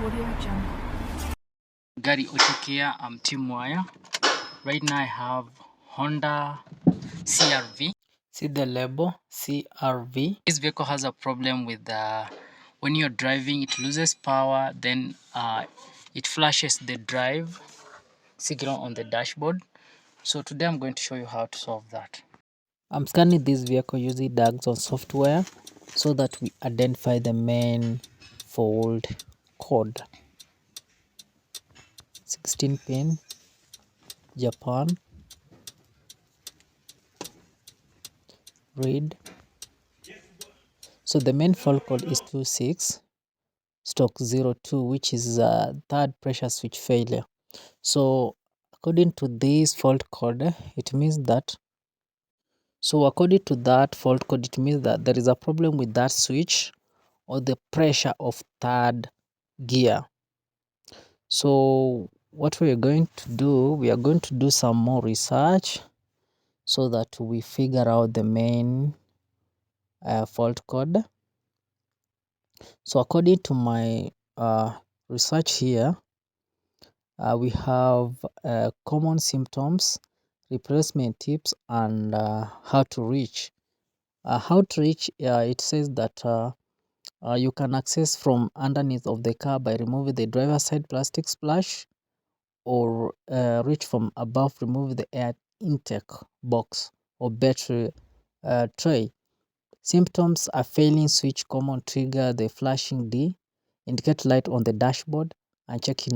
Audio Jungle. Gari Otokea, I'm Team Wire. Right now I have Honda CRV. See the label CRV. This vehicle has a problem with when you're driving, it loses power, then it flashes the drive signal on the dashboard. So today I'm going to show you how to solve that. I'm scanning this vehicle using DAGs on software so that we identify the main fault code. 16 pin, Japan, read. So the main fault code is 26/02, which is third pressure switch failure. So according to this fault code, it means that there is a problem with that switch or the pressure of third gear. So what we are going to do, we are going to do some more research so that we figure out the main fault code. So according to my research here, we have common symptoms, replacement tips, and how to reach. It says that you can access from underneath of the car by removing the driver's side plastic splash, or reach from above, remove the air intake box or battery tray. Symptoms are failing switch, common trigger, the flashing D, indicate light on the dashboard, and check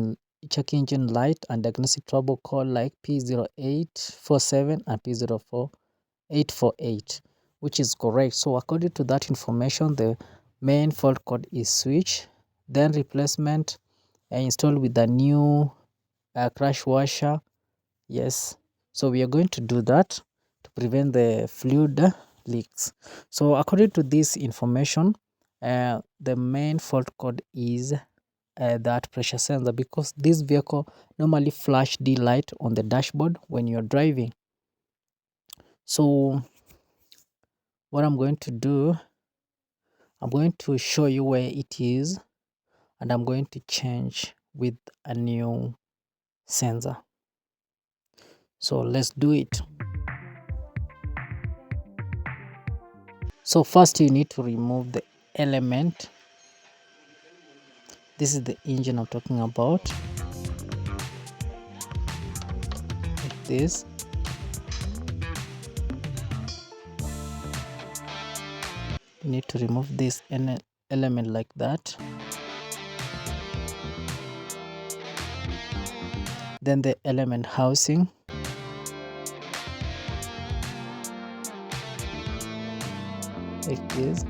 engine light, and diagnostic trouble call like P0847 and P0848, which is correct. So according to that information, the main fault code is switch, then replacement installed with the new crash washer. Yes, so we are going to do that to prevent the fluid leaks. So according to this information, the main fault code is that pressure sensor, because this vehicle normally flash D light on the dashboard when you're driving. So what I'm going to do, I'm going to show you where it is, and I'm going to change with a new sensor. So let's do it. So first you need to remove the element. This is the engine I'm talking about, like this. You need to remove this element like that. Then the element housing. Like this.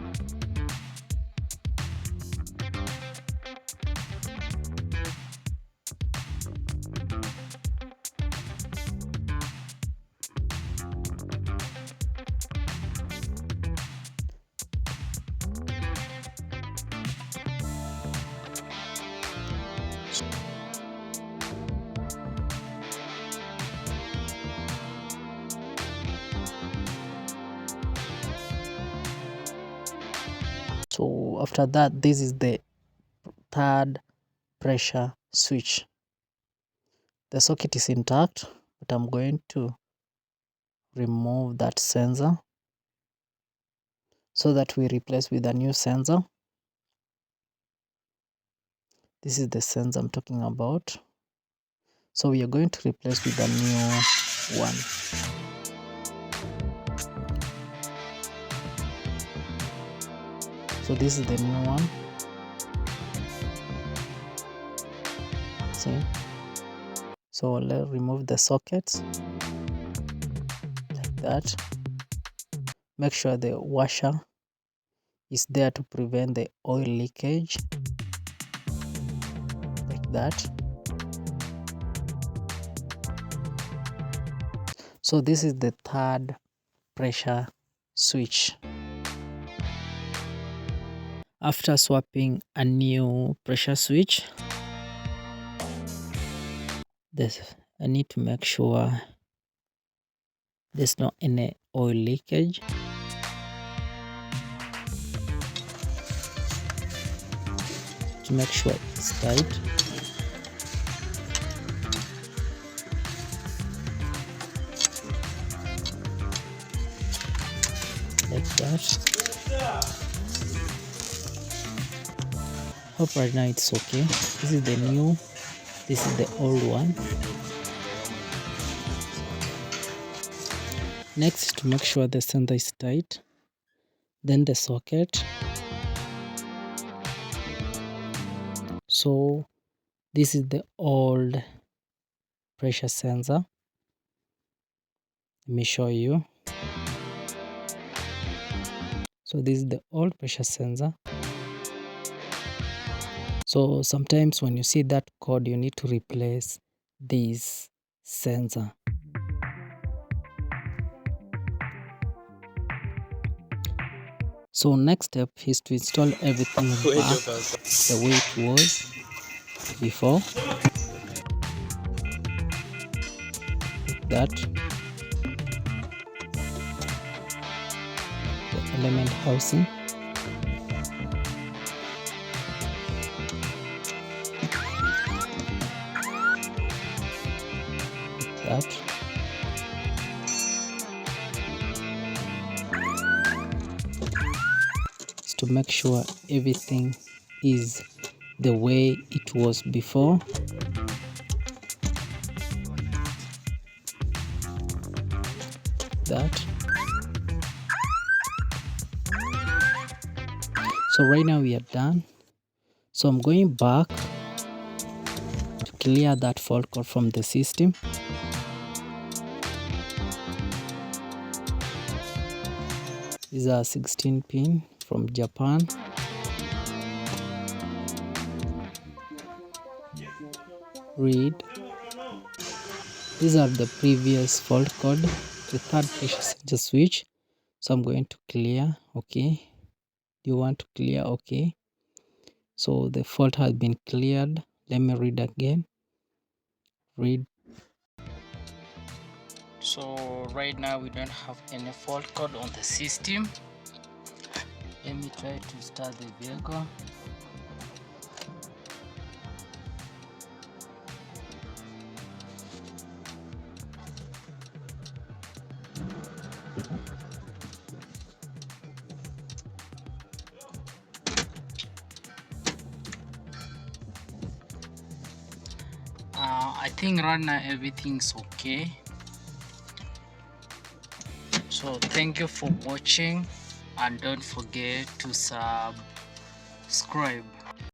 So after that, this is the third pressure switch. The socket is intact, but I'm going to remove that sensor so that we replace with a new sensor. This is the sensor I'm talking about. So we are going to replace with a new one. So this is the new one. See? So let's remove the sockets like that. Make sure the washer is there to prevent the oil leakage, like that. So this is the third pressure switch. After swapping a new pressure switch, I need to make sure there's not any oil leakage. to make sure it's tight. Like that. Hope right now it's okay. This is the new, this is the old one. Next, to make sure the center is tight, then the socket. So this is the old pressure sensor. Let me show you. So this is the old pressure sensor. So sometimes when you see that code, you need to replace this sensor. So next step is to install everything back the way it was before. Like that. The element housing. Like that. To make sure everything is the way it was before. That. So right now we are done. So I'm going back to clear that fault code from the system. These are 16 pin from Japan. Read. These are the previous fault code, the third pressure sensor switch. So I'm going to clear. Okay. You want to clear? Okay. So the fault has been cleared. Let me read again. Read. So right now we don't have any fault code on the system. Let me try to start the vehicle. I think right now everything's okay. So thank you for watching, and don't forget to subscribe.